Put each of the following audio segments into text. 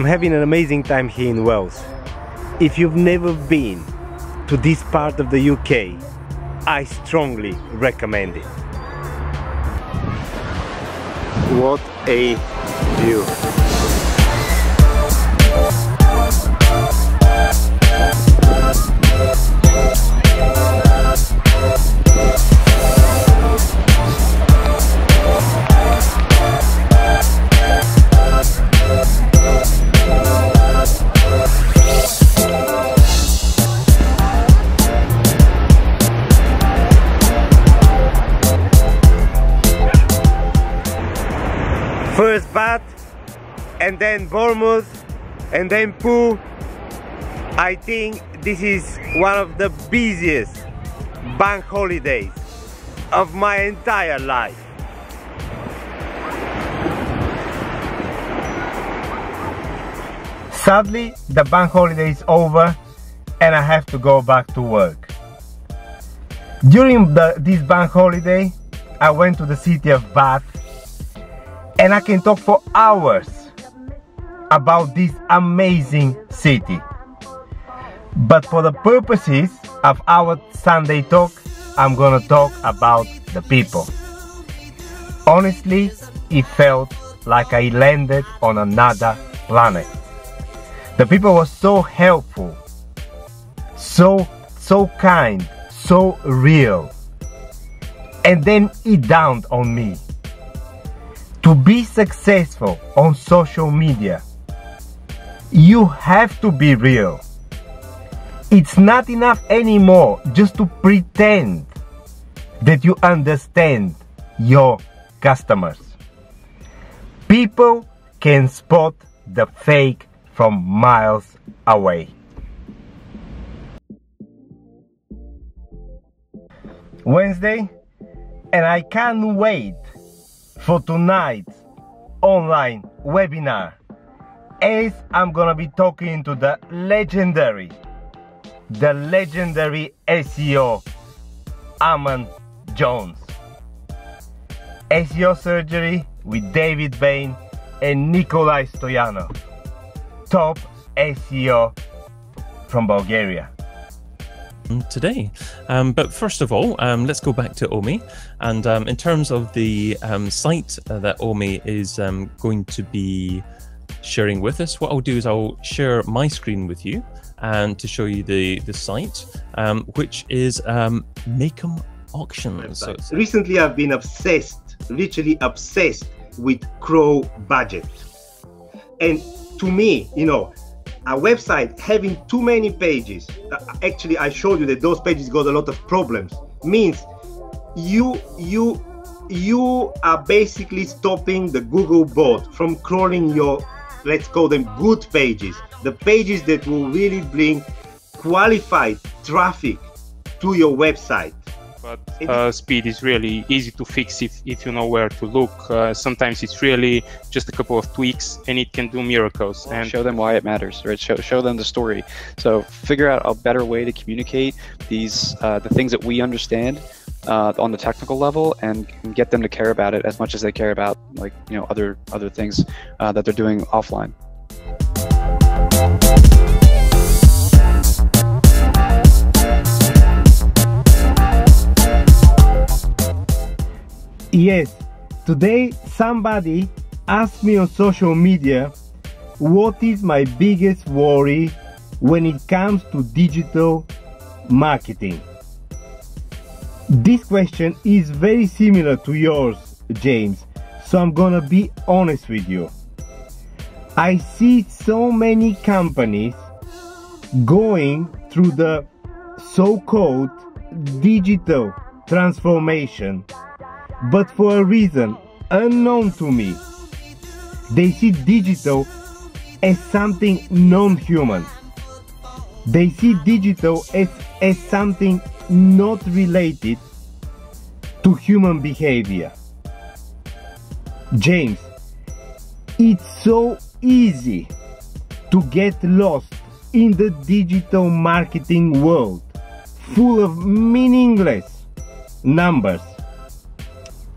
I'm having an amazing time here in Wales. If you've never been to this part of the UK, I strongly recommend it. What a view! First Bath, and then Bournemouth, and then Pooh. I think this is one of the busiest bank holidays of my entire life. Sadly, the bank holiday is over and I have to go back to work. During this bank holiday, I went to the city of Bath, and I can talk for hours about this amazing city. But for the purposes of our Sunday talk, I'm gonna talk about the people. Honestly, it felt like I landed on another planet. The people were so helpful, so kind, so real. And then it dawned on me. To be successful on social media, you have to be real. It's not enough anymore just to pretend that you understand your customers. People can spot the fake from miles away. Wednesday, and I can't wait for tonight's online webinar, as I'm gonna be talking to the legendary SEO Aman Jones. SEO surgery with David Bain and Nikolai Stoyanov, top SEO from Bulgaria. Today. But first of all, let's go back to Omi, and in terms of the site that Omi is going to be sharing with us, what I'll do is I'll share my screen with you and to show you the site, which is Mecum Auctions. So recently I've been obsessed, literally obsessed with Crow budget, and to me, you know, a website having too many pages, actually I showed you that those pages got a lot of problems, means you are basically stopping the Google bot from crawling your, let's call them good pages, the pages that will really bring qualified traffic to your website. But speed is really easy to fix if you know where to look. Sometimes it's really just a couple of tweaks and it can do miracles. And show them why it matters, right? Show them the story. So figure out a better way to communicate these the things that we understand on the technical level, and get them to care about it as much as they care about, like, you know, other things that they're doing offline. Yes, today somebody asked me on social media what is my biggest worry when it comes to digital marketing. This question is very similar to yours, James, so I'm gonna be honest with you. I see so many companies going through the so-called digital transformation, but for a reason unknown to me. They see digital as something non-human. They see digital as something not related to human behavior. James, it's so easy to get lost in the digital marketing world, full of meaningless numbers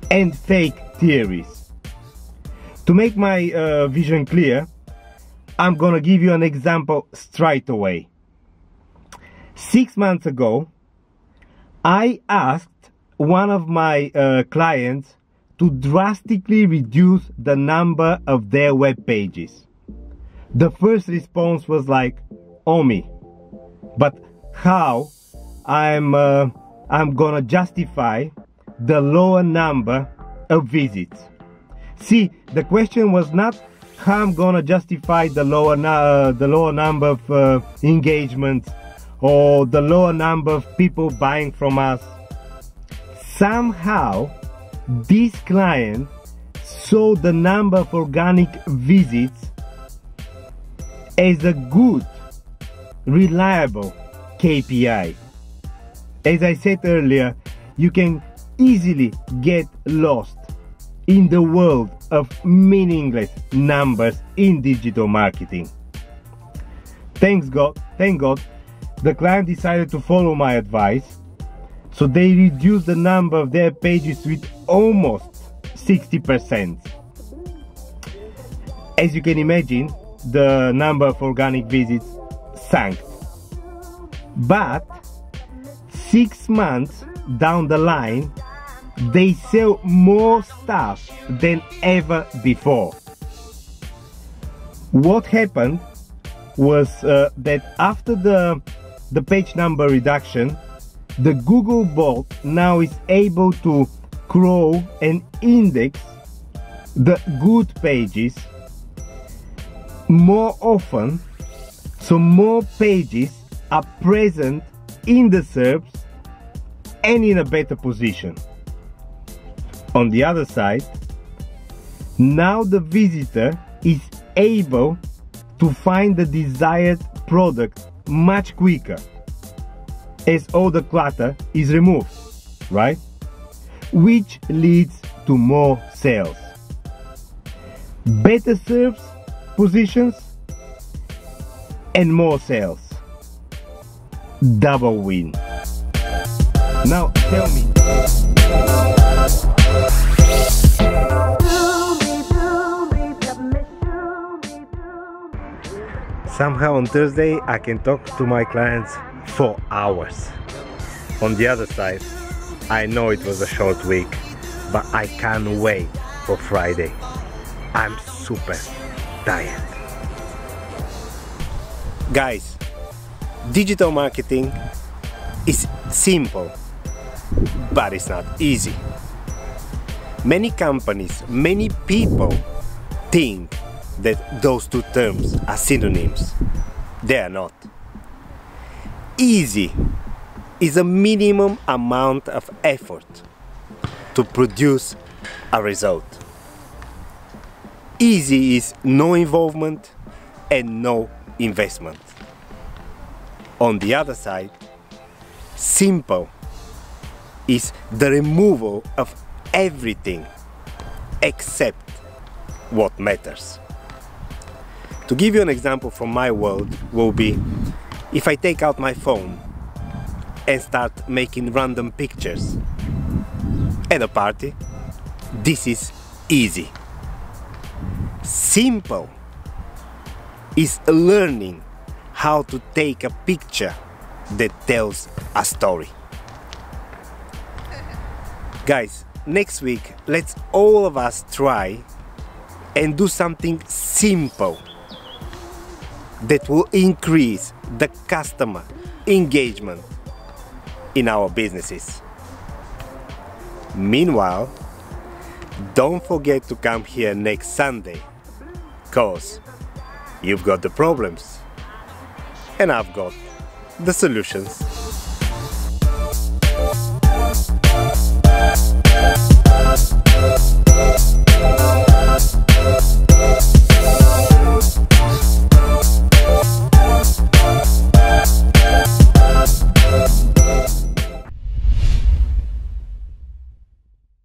and fake theories. To make my vision clear, I'm gonna give you an example straight away. 6 months ago, I asked one of my clients to drastically reduce the number of their web pages. The first response was like, Omi, but how I'm gonna justify the lower number of visits? See, the question was not how I'm gonna justify the lower number of engagements or the lower number of people buying from us. Somehow this client saw the number of organic visits as a good, reliable KPI. As I said earlier, you can easily get lost in the world of meaningless numbers in digital marketing. Thank God, the client decided to follow my advice, so they reduced the number of their pages with almost 60%. As you can imagine, the number of organic visits sank. But 6 months down the line, they sell more stuff than ever before. What happened was that after the page number reduction, the Google bot now is able to crawl and index the good pages more often, so more pages are present in the SERPs and in a better position. On the other side, now the visitor is able to find the desired product much quicker as all the clutter is removed, right? Which leads to more sales. Better SERPs positions and more sales. Double win. Now tell me, somehow on Thursday I can talk to my clients for hours. On the other side, I know it was a short week, but I can't wait for Friday. I'm super tired. Guys, digital marketing is simple, but it's not easy. Many companies, many people think that those two terms are synonyms. They are not. Easy is a minimum amount of effort to produce a result. Easy is no involvement and no investment. On the other side, simple is the removal of everything except what matters. To give you an example from my world will be if I take out my phone and start making random pictures at a party. This is easy. Simple is learning how to take a picture that tells a story. Guys, next week let's all of us try and do something simple that will increase the customer engagement in our businesses. Meanwhile, don't forget to come here next Sunday, cause you've got the problems and I've got the solutions.